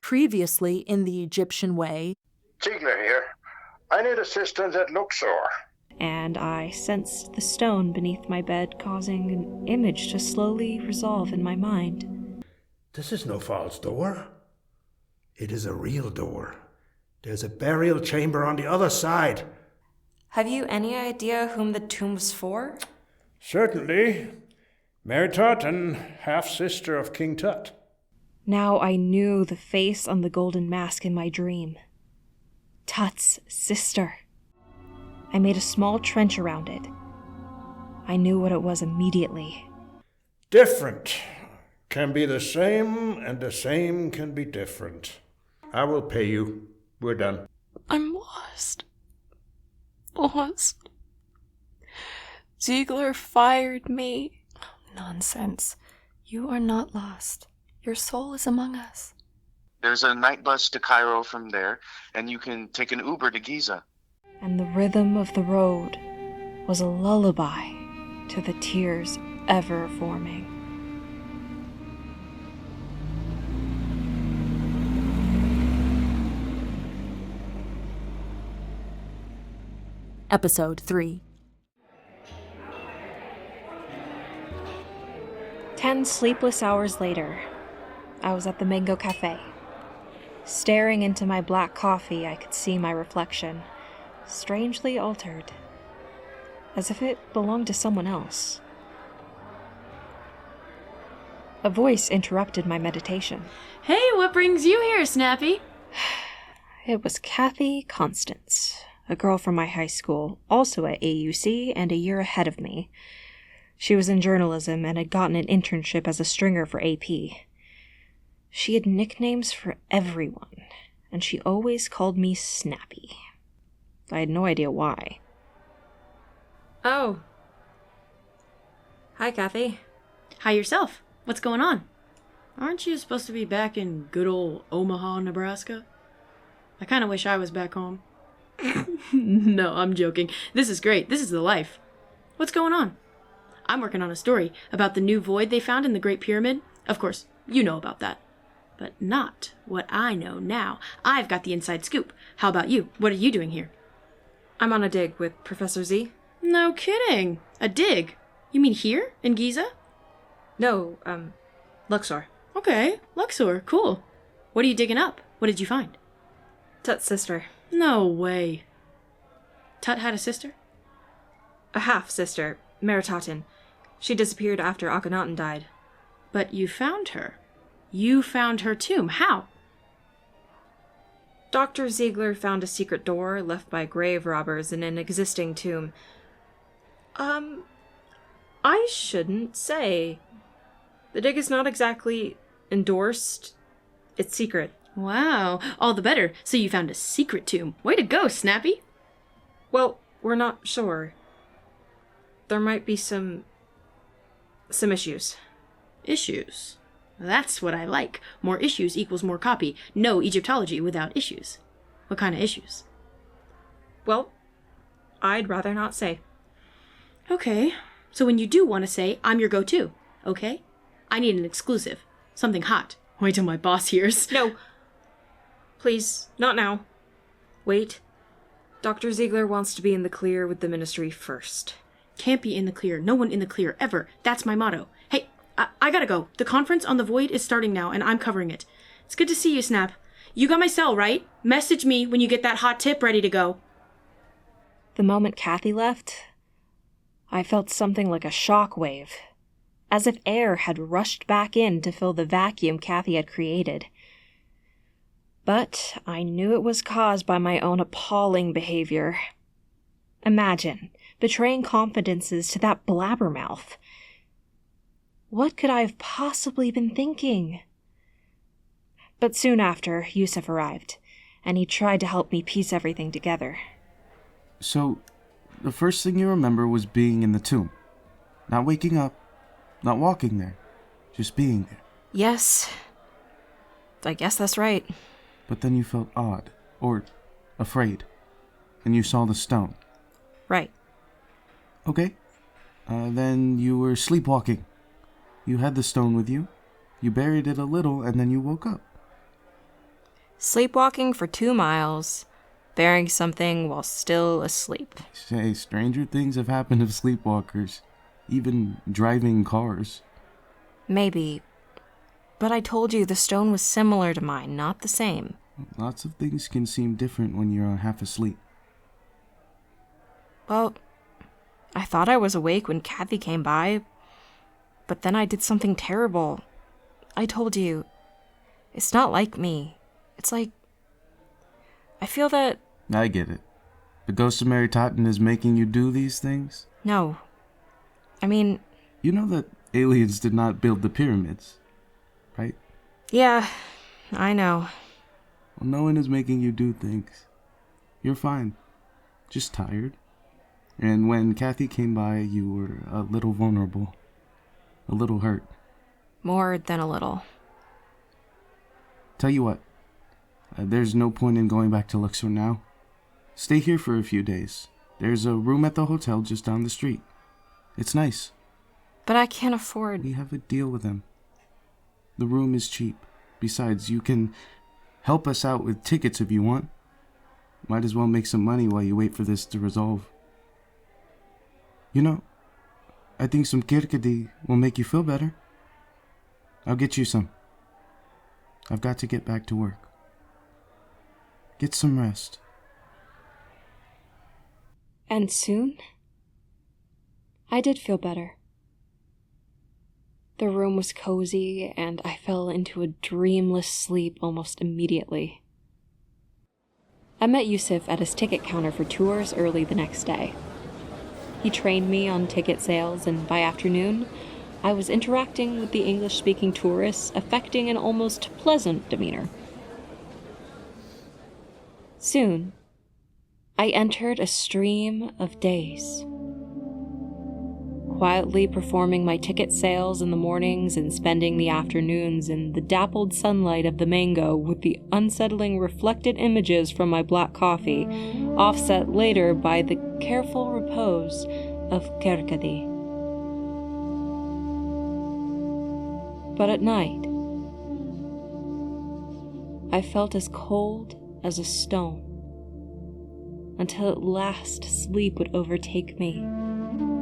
previously in the Egyptian way. Ziegler here. I need assistance at Luxor. And I sensed the stone beneath my bed causing an image to slowly resolve in my mind. This is no false door. It is a real door. There's a burial chamber on the other side. Have you any idea whom the tomb was for? Certainly. Mary Aten, half-sister of King Tut. Now I knew the face on the golden mask in my dream. Tut's sister. I made a small trench around it. I knew what it was immediately. Different can be the same, and the same can be different. I will pay you. We're done. I'm lost. Lost. Ziegler fired me. Nonsense. You are not lost. Your soul is among us. There's a night bus to Cairo from there, and you can take an Uber to Giza. And the rhythm of the road was a lullaby to the tears ever forming. Episode 3. 10 sleepless hours later, I was at the Mango Cafe. Staring into my black coffee, I could see my reflection, strangely altered, as if it belonged to someone else. A voice interrupted my meditation. Hey, what brings you here, Snappy? It was Constance, a girl from my high school, also at AUC and a year ahead of me. She was in journalism and had gotten an internship as a stringer for AP. She had nicknames for everyone, and she always called me Snappy. I had no idea why. Oh. Hi, Kathy. Hi yourself. What's going on? Aren't you supposed to be back in good old Omaha, Nebraska? I kind of wish I was back home. No, I'm joking. This is great. This is the life. What's going on? I'm working on a story about the new void they found in the Great Pyramid. Of course, you know about that. But not what I know now. I've got the inside scoop. How about you? What are you doing here? I'm on a dig with Professor Z. No kidding. A dig? You mean here? In Giza? No, Luxor. Okay, Luxor. Cool. What are you digging up? What did you find? Tut's sister. No way. Tut had a sister? A half-sister, Mary Aten. She disappeared after Akhenaten died. But you found her. You found her tomb. How? Dr. Ziegler found a secret door left by grave robbers in an existing tomb. I shouldn't say. The dig is not exactly endorsed. It's secret. Wow, all the better. So you found a secret tomb. Way to go, Snappy. Well, we're not sure. There might be some issues. Issues? That's what I like. More issues equals more copy. No Egyptology without issues. What kind of issues? Well, I'd rather not say. Okay, so when you do want to say, I'm your go-to, okay? I need an exclusive. Something hot. Wait till my boss hears. No. Please, not now. Wait. Dr. Ziegler wants to be in the clear with the ministry first. Can't be in the clear. No one in the clear, ever. That's my motto. Hey, I gotta go. The conference on the void is starting now, and I'm covering it. It's good to see you, Snap. You got my cell, right? Message me when you get that hot tip ready to go. The moment Kathy left, I felt something like a shock wave, as if air had rushed back in to fill the vacuum Kathy had created. But I knew it was caused by my own appalling behavior. Imagine betraying confidences to that blabbermouth. What could I have possibly been thinking? But soon after, Youssef arrived, and he tried to help me piece everything together. So, the first thing you remember was being in the tomb. Not waking up, not walking there, just being there. Yes. I guess that's right. But then you felt odd, or afraid, and you saw the stone. Right. Okay. Then you were sleepwalking. You had the stone with you, you buried it a little, and then you woke up. Sleepwalking for 2 miles, bearing something while still asleep. Say, stranger things have happened to sleepwalkers. Even driving cars. Maybe. But I told you the stone was similar to mine, not the same. Lots of things can seem different when you're half asleep. Well, I thought I was awake when Kathy came by, but then I did something terrible. I told you, it's not like me. It's like, I feel that... I get it. The ghost of Mary Totten is making you do these things? No. I mean... You know that aliens did not build the pyramids, right? Yeah, I know. Well, no one is making you do things. You're fine. Just tired. And when Kathy came by, you were a little vulnerable. A little hurt. More than a little. Tell you what. There's no point in going back to Luxor now. Stay here for a few days. There's a room at the hotel just down the street. It's nice. But I can't afford... We have a deal with them. The room is cheap. Besides, you can help us out with tickets if you want. Might as well make some money while you wait for this to resolve. You know, I think some kirkadi will make you feel better. I'll get you some. I've got to get back to work. Get some rest. And soon, I did feel better. The room was cozy, and I fell into a dreamless sleep almost immediately. I met Youssef at his ticket counter for tours early the next day. He trained me on ticket sales, and by afternoon, I was interacting with the English-speaking tourists, affecting an almost pleasant demeanor. Soon, I entered a stream of days. Quietly performing my ticket sales in the mornings and spending the afternoons in the dappled sunlight of the mango with the unsettling reflected images from my black coffee, offset later by the careful repose of Kirkadi. But at night, I felt as cold as a stone, until at last sleep would overtake me,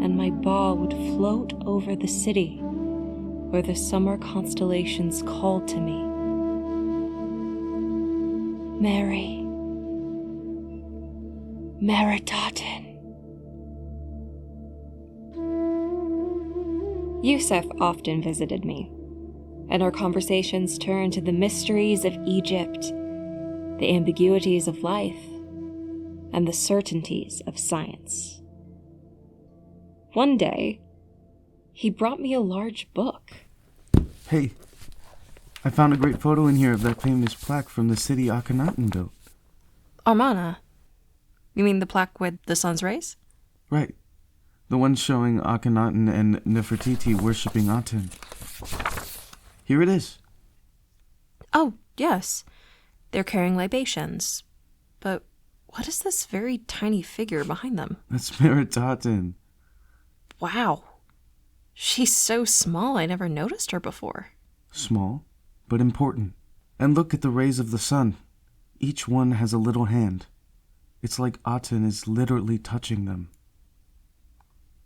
and my ball would float over the city, where the summer constellations called to me. Mary. Totten. Youssef often visited me, and our conversations turned to the mysteries of Egypt, the ambiguities of life, and the certainties of science. One day, he brought me a large book. Hey, I found a great photo in here of that famous plaque from the city Akhenaten built. Armana? You mean the plaque with the sun's rays? Right. The one showing Akhenaten and Nefertiti worshipping Aten. Here it is. Oh, yes. They're carrying libations. But what is this very tiny figure behind them? That's Mary Totten. Wow. She's so small I never noticed her before. Small, but important. And look at the rays of the sun. Each one has a little hand. It's like Aten is literally touching them.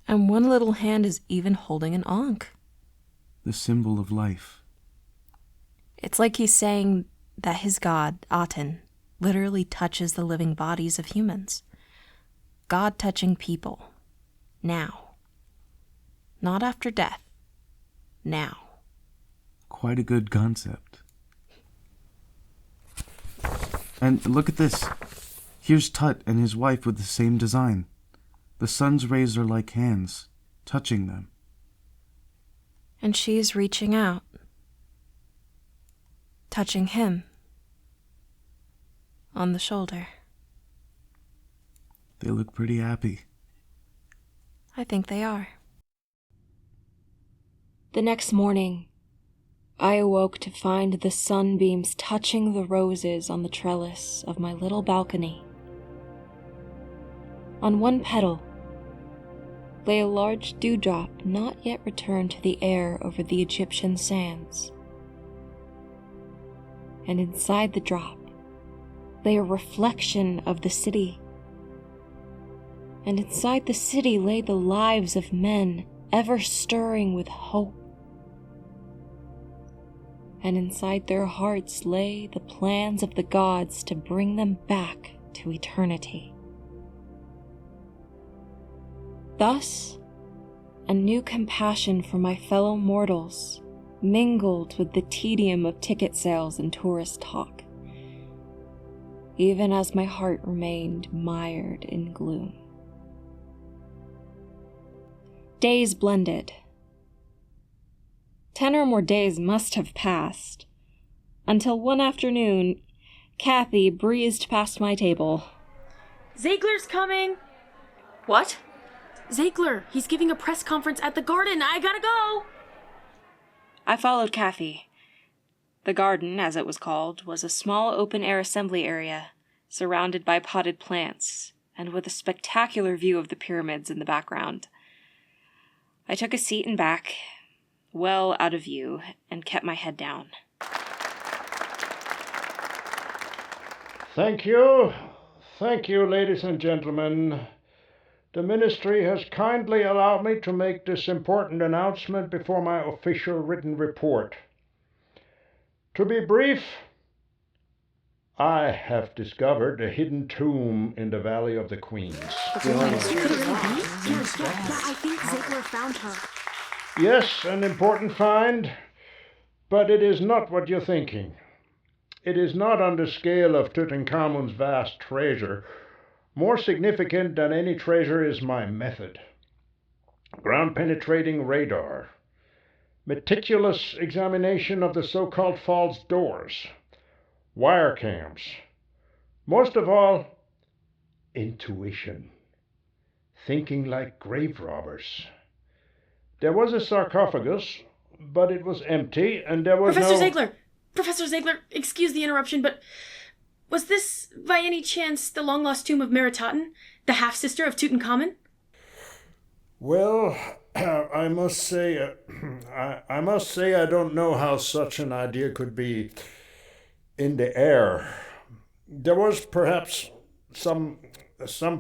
And one little hand is even holding an ankh. The symbol of life. It's like he's saying that his god, Aten, literally touches the living bodies of humans. God touching people. Now. Not after death. Now. Quite a good concept. And look at this. Here's Tut and his wife with the same design. The sun's rays are like hands, touching them. And she's reaching out. Touching him. On the shoulder. They look pretty happy. I think they are. The next morning, I awoke to find the sunbeams touching the roses on the trellis of my little balcony. On one petal lay a large dewdrop not yet returned to the air over the Egyptian sands. And inside the drop lay a reflection of the city. And inside the city lay the lives of men, ever stirring with hope. And inside their hearts lay the plans of the gods to bring them back to eternity. Thus, a new compassion for my fellow mortals mingled with the tedium of ticket sales and tourist talk, even as my heart remained mired in gloom. Days blended. 10 or more days must have passed, until one afternoon, Kathy breezed past my table. Ziegler's coming! What? Ziegler, he's giving a press conference at the garden. I gotta go! I followed Kathy. The garden, as it was called, was a small open-air assembly area, surrounded by potted plants, and with a spectacular view of the pyramids in the background. I took a seat in back, well out of view, and kept my head down. Thank you. Thank you, ladies and gentlemen. The ministry has kindly allowed me to make this important announcement before my official written report. To be brief, I have discovered a hidden tomb in the Valley of the Queens. I think Ziegler found her. Yes, an important find, but it is not what you're thinking. It is not on the scale of Tutankhamun's vast treasure. More significant than any treasure is my method. Ground-penetrating radar, meticulous examination of the so-called false doors, wire cams. Most of all, intuition. Thinking like grave robbers. There was a sarcophagus, but it was empty, and there was Professor Ziegler, excuse the interruption, but was this, by any chance, the long-lost tomb of Aten, the half-sister of Tutankhamun? Well, I must say I don't know how such an idea could be in the air. There was perhaps some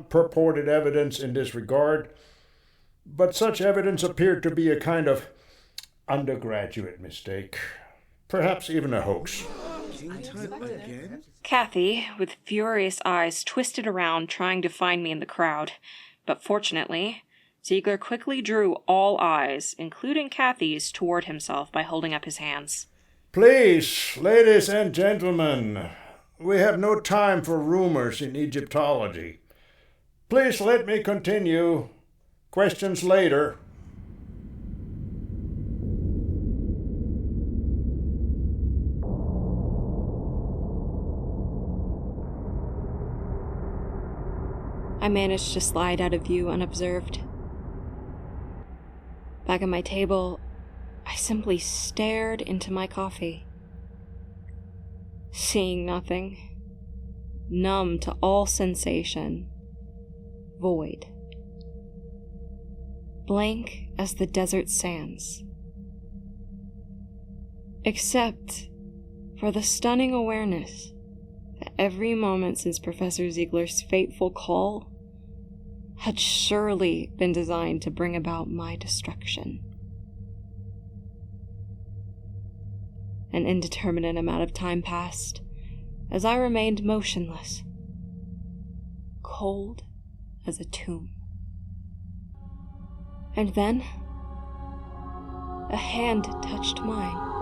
purported evidence in this regard, but such evidence appeared to be a kind of undergraduate mistake, perhaps even a hoax. Kathy, with furious eyes, twisted around trying to find me in the crowd, but fortunately, Ziegler quickly drew all eyes, including Kathy's, toward himself by holding up his hands. Please, ladies and gentlemen, we have no time for rumors in Egyptology. Please let me continue. Questions later. I managed to slide out of view unobserved. Back at my table, I simply stared into my coffee. Seeing nothing. Numb to all sensation. Void. Blank as the desert sands. Except for the stunning awareness that every moment since Professor Ziegler's fateful call had surely been designed to bring about my destruction. An indeterminate amount of time passed as I remained motionless, cold as a tomb. And then, a hand touched mine.